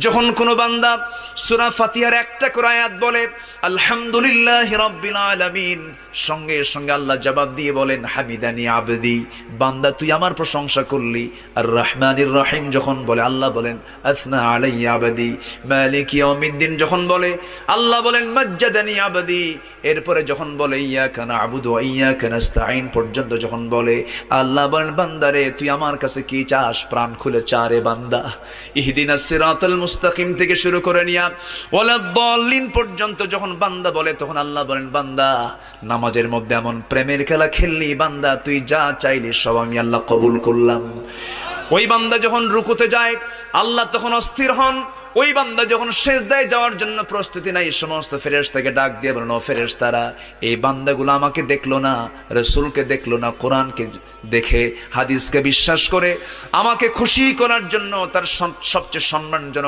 যখন কোনো বান্দা সূরা ফাতিহার একটা করে আয়াত বলে আলহামদুলিল্লাহি রাব্বিল আলামিন, সঙ্গে সঙ্গে আল্লাহ জবাব দিয়ে বলেন হামিদানি আবদি, বান্দা তুই আমার প্রশংসা করলি। আর রহমানির রহিম যখন বলে আল্লাহ বলেন আসনা আলাইয়া আবদি। মালিক ইয়াউমিদ্দিন যখন বলে আল্লাহ বলেন মাজ্জাদানি আবদি। এরপরে যখন বলে ইয়াকা না'বুদু ওয়া ইয়াকা নাস্তাঈন পর্যন্ত যখন বলে আল্লাহ বলেন বান্দারে তুই আমার কাছে কি চাস, প্রাণ খুলে চা রে বান্দা। ইহদিনাস সিরাতাল মুস্তাকিম থেকে শুরু করে নিয়া ওয়ালাদ-দাল্লিন পর্যন্ত যখন বান্দা বলে তখন আল্লাহ বলেন বান্দা নামাজের মধ্যে এমন প্রেমের খেলা খেললি বান্দা, তুই যা চাইলি সব আমি আল্লাহ কবুল করলাম। ওই বান্দা যখন রুকুতে যায় আল্লাহ তখন অস্থির হন। ওই বান্দা যখন সিজদায় যাওয়ার জন্য প্রস্তুতি নাই, সমস্ত ফেরেশতাকে ডাক দিয়ে বলেন ও ফেরেশতারা, এই বান্দাগুলো আমাকে দেখলো না, রাসূলকে দেখলো না, কোরআনকে দেখে হাদিসকে বিশ্বাস করে আমাকে খুশি করার জন্য তার সবচেয়ে সম্মানজনক